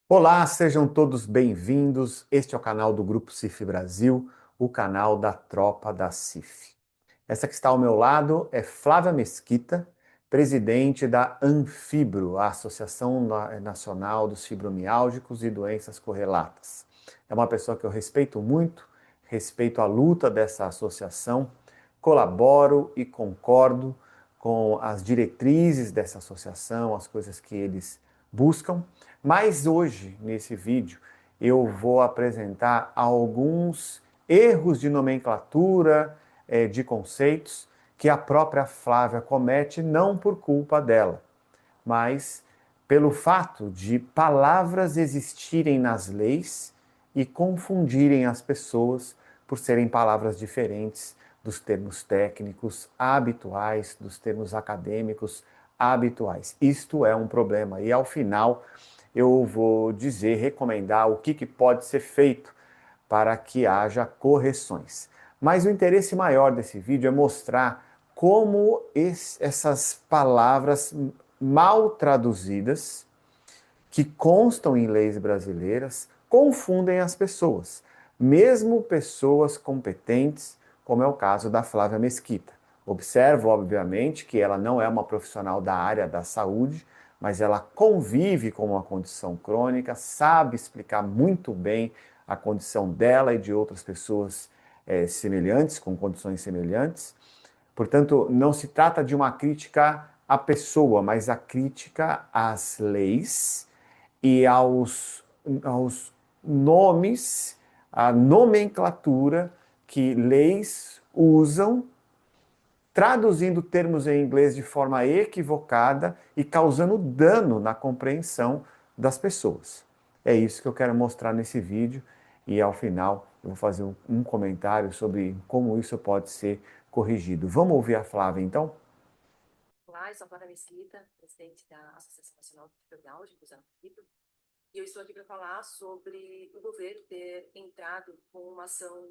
Olá, sejam todos bem-vindos. Este é o canal do Grupo CIF Brasil, o canal da Tropa da CIF. Essa que está ao meu lado é Flávia Mesquita, presidente da Anfibro, a Associação Nacional dos Fibromialgicos e Doenças Correlatas. É uma pessoa que eu respeito muito, respeito a luta dessa associação, colaboro e concordo com as diretrizes dessa associação, as coisas que eles buscam. Mas hoje, nesse vídeo, eu vou apresentar alguns erros de nomenclatura, de conceitos que a própria Flávia comete, não por culpa dela, mas pelo fato de palavras existirem nas leis e confundirem as pessoas por serem palavras diferentes dos termos técnicos habituais, dos termos acadêmicos habituais. Isto é um problema e ao final eu vou dizer, recomendar o que pode ser feito para que haja correções. Mas o interesse maior desse vídeo é mostrar como essas palavras mal traduzidas, que constam em leis brasileiras, confundem as pessoas, mesmo pessoas competentes, como é o caso da Flávia Mesquita. Observo, obviamente, que ela não é uma profissional da área da saúde, mas ela convive com uma condição crônica, sabe explicar muito bem a condição dela e de outras pessoas semelhantes, com condições semelhantes. Portanto, não se trata de uma crítica à pessoa, mas a crítica às leis e aos nomes, à nomenclatura que leis usam, traduzindo termos em inglês de forma equivocada e causando dano na compreensão das pessoas. É isso que eu quero mostrar nesse vídeo e ao final eu vou fazer um comentário sobre como isso pode ser corrigido. Vamos ouvir a Flávia então? Olá, eu sou a Flávia Mesquita, presidente da Associação Nacional de Fibromialgicos, ANFIBRO, e eu estou aqui para falar sobre o governo ter entrado com uma ação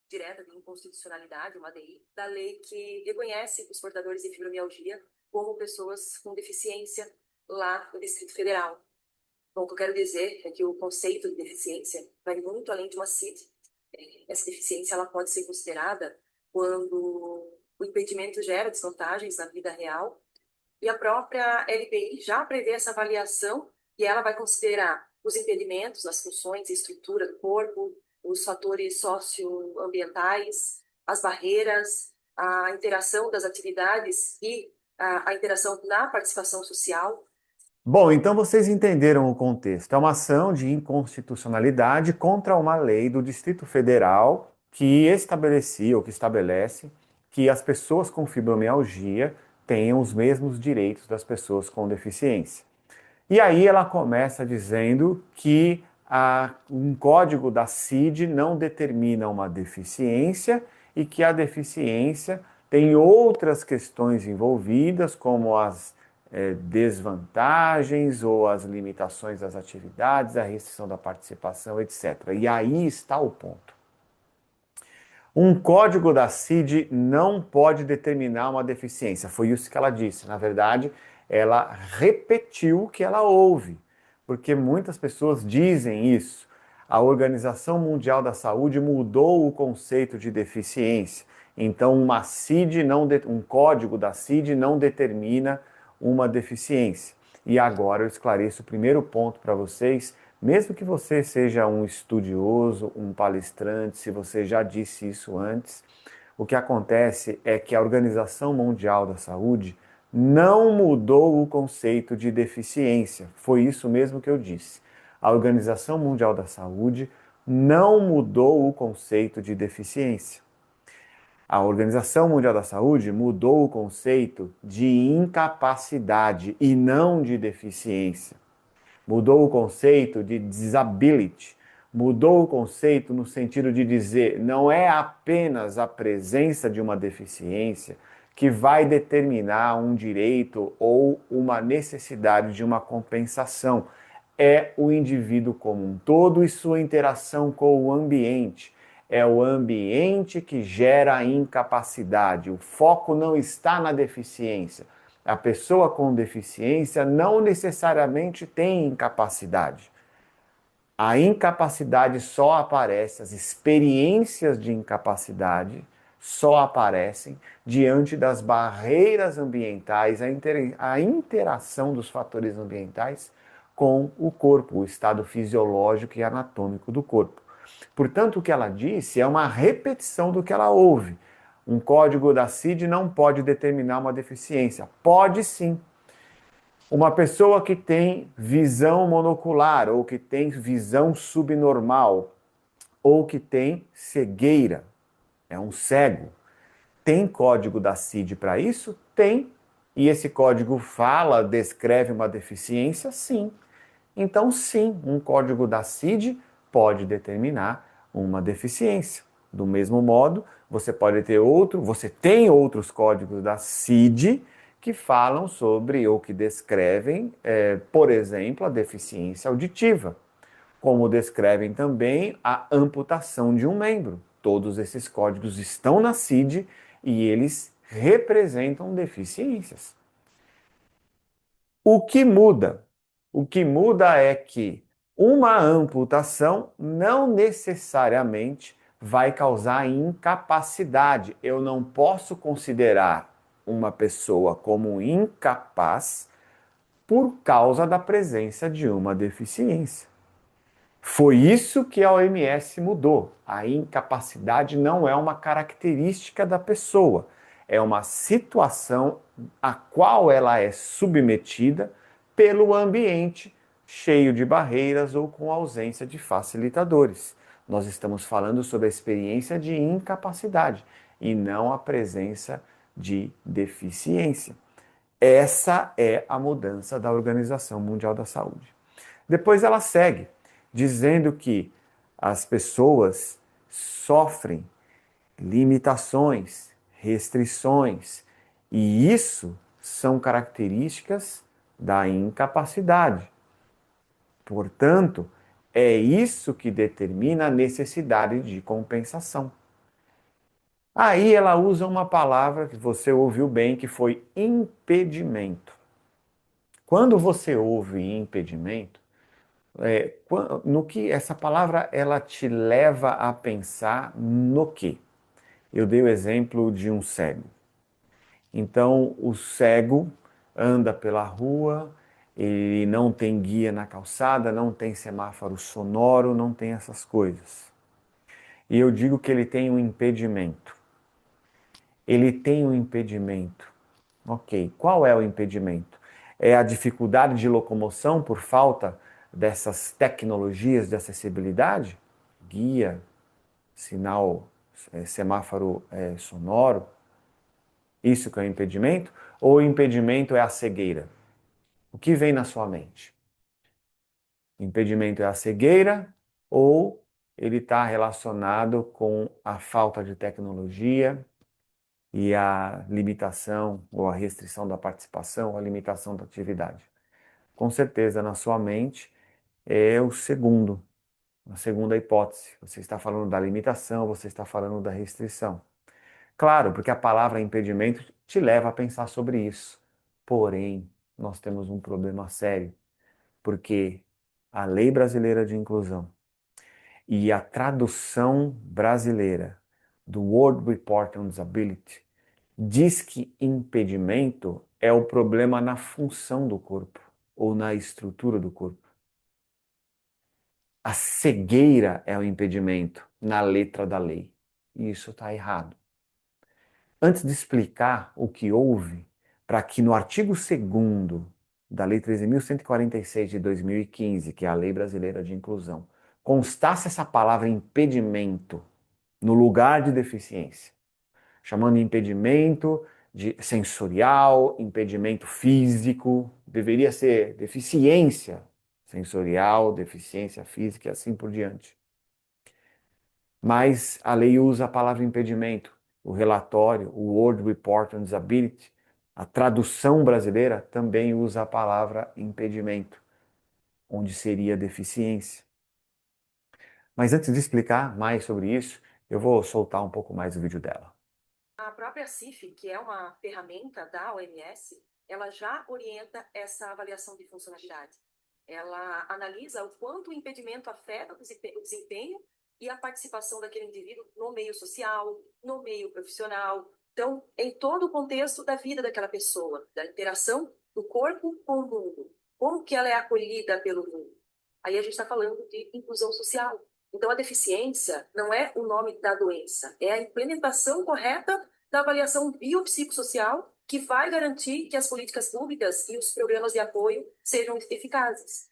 direta de inconstitucionalidade, uma ADI, da lei que reconhece os portadores de fibromialgia como pessoas com deficiência lá no Distrito Federal. Bom, o que eu quero dizer é que o conceito de deficiência vai muito além de uma CID. Essa deficiência ela pode ser considerada quando o impedimento gera desvantagens na vida real e a própria LPI já prevê essa avaliação e ela vai considerar os impedimentos nas funções e estrutura do corpo, os fatores socioambientais, as barreiras, a interação das atividades e a interação na participação social. Bom, então vocês entenderam o contexto. É uma ação de inconstitucionalidade contra uma lei do Distrito Federal que estabelecia ou que estabelece que as pessoas com fibromialgia tenham os mesmos direitos das pessoas com deficiência. E aí ela começa dizendo que um código da CID não determina uma deficiência e que a deficiência tem outras questões envolvidas, como as desvantagens ou as limitações das atividades, a restrição da participação, etc. E aí está o ponto. Um código da CID não pode determinar uma deficiência. Foi isso que ela disse. Na verdade, ela repetiu o que ela ouve, porque muitas pessoas dizem isso. A Organização Mundial da Saúde mudou o conceito de deficiência. Então, um código da CID não determina uma deficiência. E agora eu esclareço o primeiro ponto para vocês. Mesmo que você seja um estudioso, um palestrante, se você já disse isso antes, o que acontece é que a Organização Mundial da Saúde não mudou o conceito de deficiência. Foi isso mesmo que eu disse. A Organização Mundial da Saúde não mudou o conceito de deficiência. A Organização Mundial da Saúde mudou o conceito de incapacidade e não de deficiência. Mudou o conceito de disability, mudou o conceito no sentido de dizer não é apenas a presença de uma deficiência que vai determinar um direito ou uma necessidade de uma compensação. É o indivíduo como um todo e sua interação com o ambiente. É o ambiente que gera a incapacidade. O foco não está na deficiência. A pessoa com deficiência não necessariamente tem incapacidade. A incapacidade só aparece, as experiências de incapacidade só aparecem diante das barreiras ambientais, a interação dos fatores ambientais com o corpo, o estado fisiológico e anatômico do corpo. Portanto, o que ela disse é uma repetição do que ela ouve. Um código da CID não pode determinar uma deficiência. Pode sim. Uma pessoa que tem visão monocular, ou que tem visão subnormal, ou que tem cegueira, é um cego. Tem código da CID para isso? Tem. E esse código fala, descreve uma deficiência? Sim. Então, sim, um código da CID pode determinar uma deficiência. Do mesmo modo, você tem outros códigos da CID que falam sobre ou que descrevem, por exemplo, a deficiência auditiva, como descrevem também a amputação de um membro. Todos esses códigos estão na CID e eles representam deficiências. O que muda? O que muda é que uma amputação não necessariamente vai causar incapacidade. Eu não posso considerar uma pessoa como incapaz por causa da presença de uma deficiência. Foi isso que a OMS mudou. A incapacidade não é uma característica da pessoa, é uma situação a qual ela é submetida pelo ambiente cheio de barreiras ou com ausência de facilitadores. Nós estamos falando sobre a experiência de incapacidade e não a presença de deficiência. Essa é a mudança da Organização Mundial da Saúde. Depois ela segue, dizendo que as pessoas sofrem limitações, restrições, e isso são características da incapacidade. Portanto, é isso que determina a necessidade de compensação. Aí ela usa uma palavra que você ouviu bem, que foi impedimento. Quando você ouve impedimento, no que essa palavra ela te leva a pensar no quê? Eu dei o exemplo de um cego. Então, o cego anda pela rua, ele não tem guia na calçada, não tem semáforo sonoro, não tem essas coisas. E eu digo que ele tem um impedimento. Ele tem um impedimento. Ok, qual é o impedimento? É a dificuldade de locomoção por falta dessas tecnologias de acessibilidade? Guia, sinal, semáforo sonoro? Isso que é o impedimento? Ou o impedimento é a cegueira? O que vem na sua mente? O impedimento é a cegueira ou ele está relacionado com a falta de tecnologia e a limitação ou a restrição da participação, ou a limitação da atividade? Com certeza, na sua mente, é o segundo, a segunda hipótese. Você está falando da limitação, você está falando da restrição. Claro, porque a palavra impedimento te leva a pensar sobre isso. Porém, nós temos um problema sério, porque a Lei Brasileira de Inclusão e a tradução brasileira do World Report on Disability diz que impedimento é o problema na função do corpo ou na estrutura do corpo. A cegueira é o impedimento na letra da lei. E isso está errado. Antes de explicar o que houve, para que no artigo 2º da Lei 13.146 de 2015, que é a Lei Brasileira de Inclusão, constasse essa palavra impedimento no lugar de deficiência, chamando impedimento de sensorial, impedimento físico, deveria ser deficiência sensorial, deficiência física e assim por diante. Mas a lei usa a palavra impedimento. O relatório, o World Report on Disability, a tradução brasileira também usa a palavra impedimento, onde seria deficiência. Mas antes de explicar mais sobre isso, eu vou soltar um pouco mais o vídeo dela. A própria CIF, que é uma ferramenta da OMS, ela já orienta essa avaliação de funcionalidade. Ela analisa o quanto o impedimento afeta o desempenho e a participação daquele indivíduo no meio social, no meio profissional. Então, em todo o contexto da vida daquela pessoa, da interação do corpo com o mundo. Como que ela é acolhida pelo mundo? Aí a gente está falando de inclusão social. Então, a deficiência não é o nome da doença, é a implementação correta da avaliação biopsicossocial que vai garantir que as políticas públicas e os programas de apoio sejam eficazes.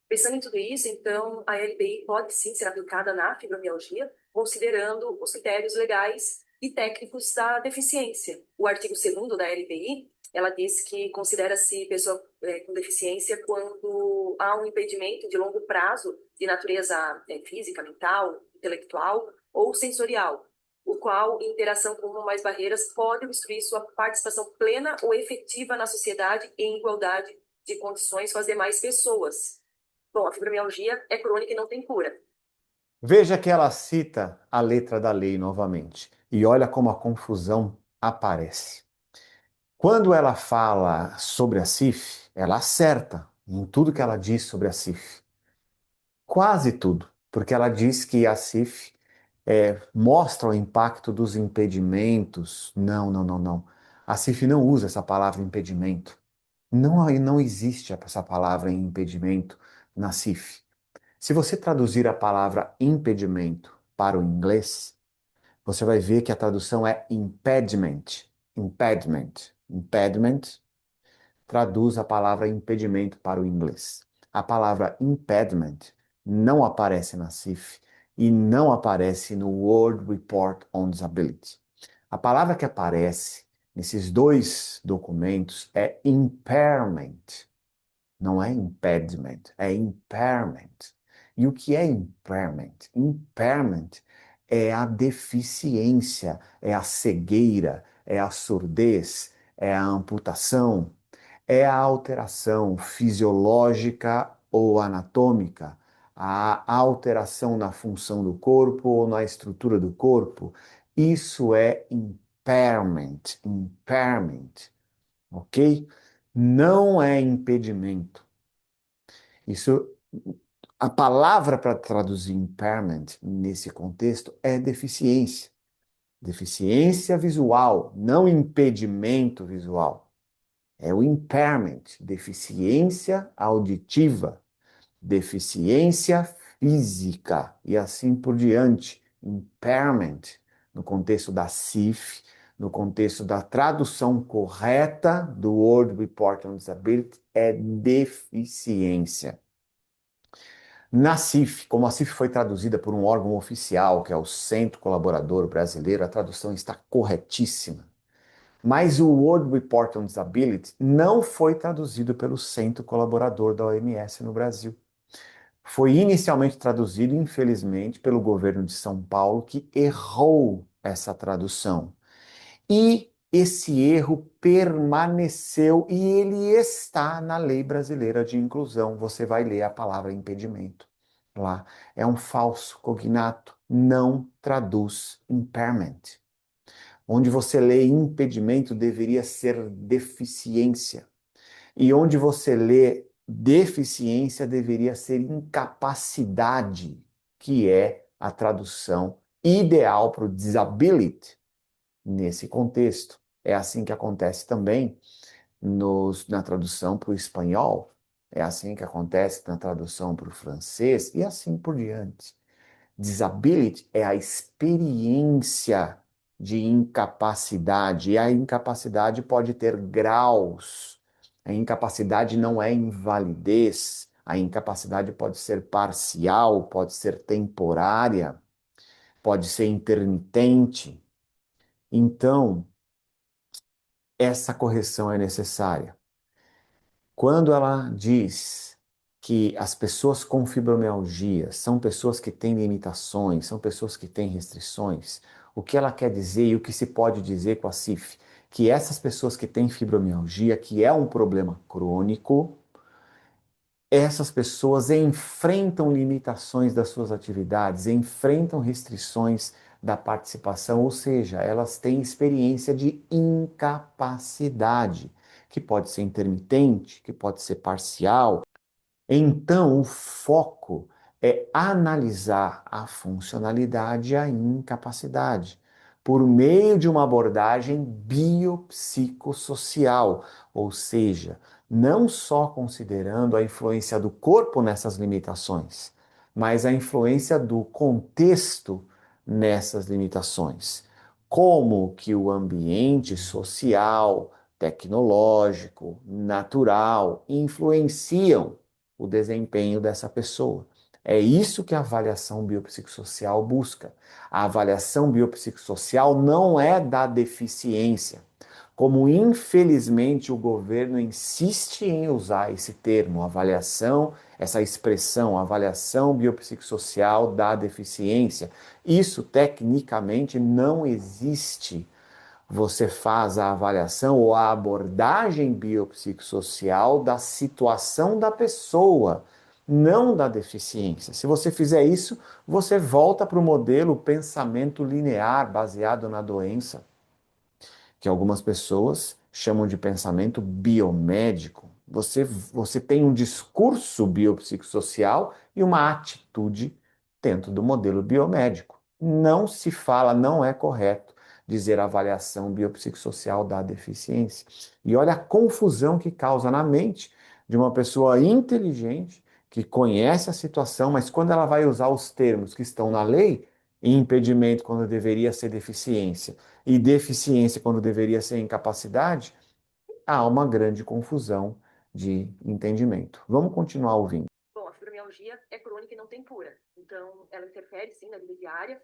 Pensando em tudo isso, então, a LPI pode sim ser aplicada na fibromialgia, considerando os critérios legais e técnicos da deficiência. O artigo 2º da LPI, ela diz que considera-se pessoa com deficiência quando há um impedimento de longo prazo de natureza física, mental, intelectual ou sensorial, o qual, em interação com uma ou mais barreiras, pode obstruir sua participação plena ou efetiva na sociedade em igualdade de condições com as demais pessoas. Bom, a fibromialgia é crônica e não tem cura. Veja que ela cita a letra da lei novamente e olha como a confusão aparece. Quando ela fala sobre a CIF, ela acerta em tudo que ela diz sobre a CIF. Quase tudo, porque ela diz que a CIF mostra o impacto dos impedimentos. Não, não, não, não. A CIF não usa essa palavra impedimento. Não existe essa palavra impedimento na CIF. Se você traduzir a palavra impedimento para o inglês, você vai ver que a tradução é impediment. Impediment. Impediment traduz a palavra impedimento para o inglês. A palavra impediment não aparece na CIF e não aparece no World Report on Disability. A palavra que aparece nesses dois documentos é impairment. Não é impediment, é impairment. E o que é impairment? Impairment é a deficiência, é a cegueira, é a surdez, é a amputação, é a alteração fisiológica ou anatômica, a alteração na função do corpo ou na estrutura do corpo. Isso é impairment, impairment, ok? Não é impedimento. Isso, a palavra para traduzir impairment nesse contexto é deficiência. Deficiência visual, não impedimento visual. É o impairment, deficiência auditiva, deficiência física e assim por diante. Impairment, no contexto da CIF, no contexto da tradução correta do World Report on Disability, é deficiência. Na CIF, como a CIF foi traduzida por um órgão oficial, que é o Centro Colaborador Brasileiro, a tradução está corretíssima. Mas o World Report on Disability não foi traduzido pelo Centro Colaborador da OMS no Brasil. Foi inicialmente traduzido, infelizmente, pelo governo de São Paulo, que errou essa tradução. E esse erro permaneceu e ele está na Lei Brasileira de Inclusão. Você vai ler a palavra impedimento lá. É um falso cognato, não traduz impairment. Onde você lê impedimento deveria ser deficiência. E onde você lê deficiência deveria ser incapacidade, que é a tradução ideal para o disability nesse contexto. É assim que acontece também na tradução para o espanhol, é assim que acontece na tradução para o francês e assim por diante. Disability é a experiência de incapacidade, e a incapacidade pode ter graus. A incapacidade não é invalidez, a incapacidade pode ser parcial, pode ser temporária, pode ser intermitente. Então, essa correção é necessária. Quando ela diz que as pessoas com fibromialgia são pessoas que têm limitações, são pessoas que têm restrições, o que ela quer dizer e o que se pode dizer com a CIF? Que essas pessoas que têm fibromialgia, que é um problema crônico, essas pessoas enfrentam limitações das suas atividades, enfrentam restrições da participação, ou seja, elas têm experiência de incapacidade, que pode ser intermitente, que pode ser parcial. Então, o foco é analisar a funcionalidade e a incapacidade por meio de uma abordagem biopsicossocial, ou seja, não só considerando a influência do corpo nessas limitações, mas a influência do contexto nessas limitações. Como que o ambiente social, tecnológico, natural influenciam o desempenho dessa pessoa. É isso que a avaliação biopsicossocial busca. A avaliação biopsicossocial não é da deficiência, como infelizmente o governo insiste em usar esse termo, avaliação, essa expressão, avaliação biopsicossocial da deficiência. Isso tecnicamente não existe. Você faz a avaliação ou a abordagem biopsicossocial da situação da pessoa, não da deficiência. Se você fizer isso, você volta para o modelo pensamento linear baseado na doença, que algumas pessoas chamam de pensamento biomédico. Você tem um discurso biopsicossocial e uma atitude dentro do modelo biomédico. Não se fala, não é correto dizer avaliação biopsicossocial da deficiência. E olha a confusão que causa na mente de uma pessoa inteligente que conhece a situação, mas quando ela vai usar os termos que estão na lei, impedimento quando deveria ser deficiência, e deficiência quando deveria ser incapacidade, há uma grande confusão de entendimento. Vamos continuar ouvindo. Bom, a fibromialgia é crônica e não tem cura. Então, ela interfere, sim, na vida diária,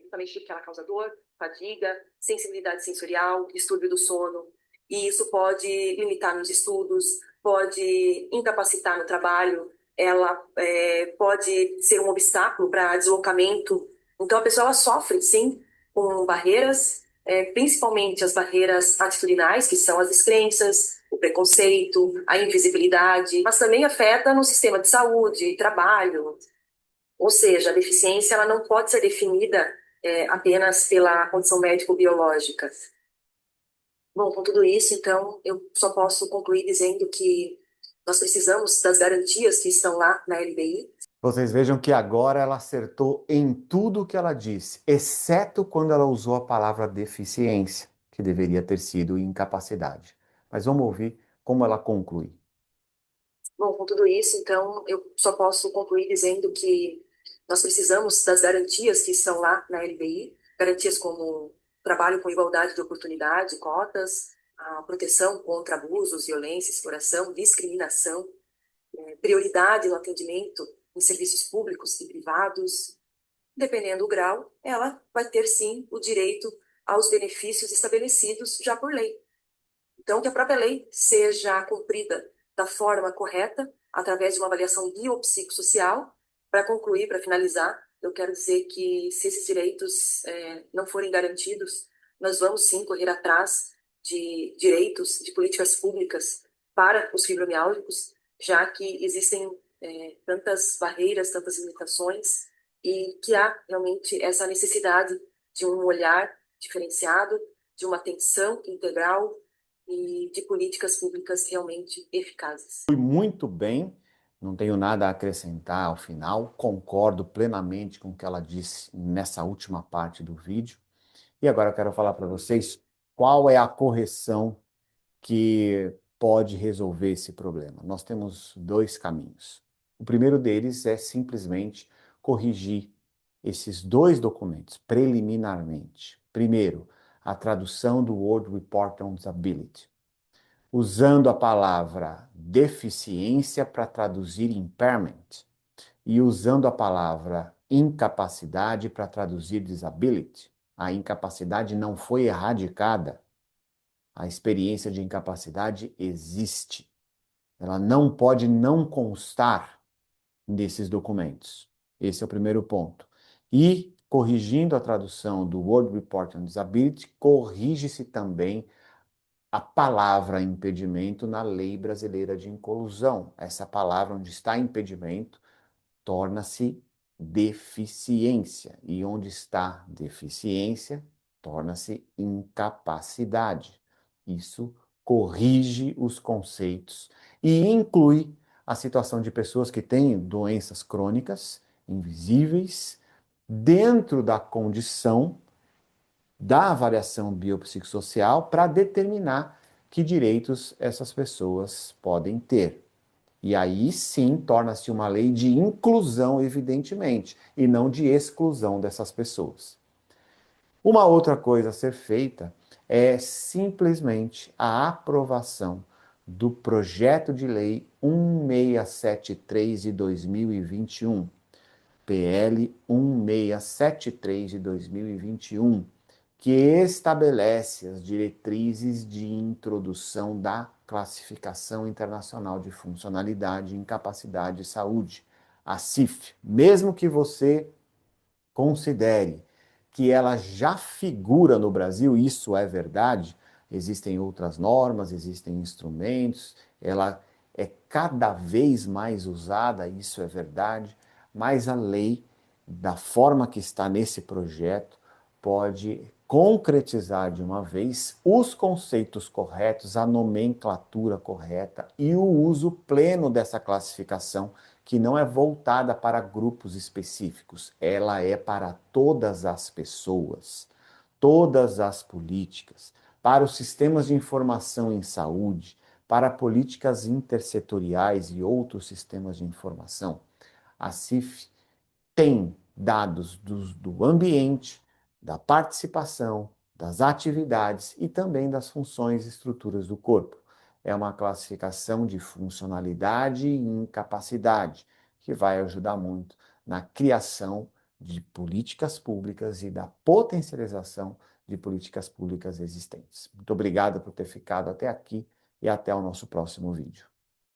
justamente porque ela causa dor, fadiga, sensibilidade sensorial, distúrbio do sono. E isso pode limitar nos estudos, pode incapacitar no trabalho, ela pode ser um obstáculo para deslocamento. Então, a pessoa ela sofre, sim, com barreiras, principalmente as barreiras atitudinais, que são as descrenças, o preconceito, a invisibilidade, mas também afeta no sistema de saúde, trabalho. Ou seja, a deficiência ela não pode ser definida apenas pela condição médico-biológica. Bom, com tudo isso, então, eu só posso concluir dizendo que nós precisamos das garantias que estão lá na LBI. Vocês vejam que agora ela acertou em tudo o que ela disse, exceto quando ela usou a palavra deficiência, que deveria ter sido incapacidade. Mas vamos ouvir como ela conclui. Bom, com tudo isso, então, eu só posso concluir dizendo que nós precisamos das garantias que estão lá na LBI, garantias como trabalho com igualdade de oportunidade, cotas, a proteção contra abusos, violência, exploração, discriminação, prioridade no atendimento em serviços públicos e privados. Dependendo do grau, ela vai ter sim o direito aos benefícios estabelecidos já por lei. Então, que a própria lei seja cumprida da forma correta, através de uma avaliação biopsicossocial. Para concluir, para finalizar, eu quero dizer que se esses direitos não forem garantidos, nós vamos sim correr atrás de direitos, de políticas públicas para os fibromialgicos, já que existem tantas barreiras, tantas limitações, e que há realmente essa necessidade de um olhar diferenciado, de uma atenção integral e de políticas públicas realmente eficazes. Fui muito bem, não tenho nada a acrescentar ao final, concordo plenamente com o que ela disse nessa última parte do vídeo. E agora eu quero falar para vocês qual é a correção que pode resolver esse problema. Nós temos dois caminhos. O primeiro deles é simplesmente corrigir esses dois documentos preliminarmente. Primeiro, a tradução do World Report on Disability, usando a palavra deficiência para traduzir impairment e usando a palavra incapacidade para traduzir disability. A incapacidade não foi erradicada. A experiência de incapacidade existe. Ela não pode não constar nesses documentos. Esse é o primeiro ponto. E, corrigindo a tradução do World Report on Disability, corrige-se também a palavra impedimento na Lei Brasileira de Inclusão. Essa palavra onde está impedimento torna-se deficiência. E onde está deficiência, torna-se incapacidade. Isso corrige os conceitos e inclui a situação de pessoas que têm doenças crônicas, invisíveis, dentro da condição da avaliação biopsicossocial para determinar que direitos essas pessoas podem ter. E aí sim torna-se uma lei de inclusão, evidentemente, e não de exclusão dessas pessoas. Uma outra coisa a ser feita é simplesmente a aprovação do projeto de lei 1673 de 2021, PL 1673 de 2021, que estabelece as diretrizes de introdução da Classificação Internacional de Funcionalidade, Incapacidade e Saúde, a CIF. Mesmo que você considere que ela já figura no Brasil, isso é verdade, existem outras normas, existem instrumentos, ela é cada vez mais usada, isso é verdade, mas a lei, da forma que está nesse projeto, pode concretizar de uma vez os conceitos corretos, a nomenclatura correta e o uso pleno dessa classificação, que não é voltada para grupos específicos, ela é para todas as pessoas, todas as políticas, para os sistemas de informação em saúde, para políticas intersetoriais e outros sistemas de informação. A CIF tem dados do ambiente, da participação, das atividades e também das funções e estruturas do corpo. É uma classificação de funcionalidade e incapacidade, que vai ajudar muito na criação de políticas públicas e da potencialização de políticas públicas existentes. Muito obrigado por ter ficado até aqui e até o nosso próximo vídeo.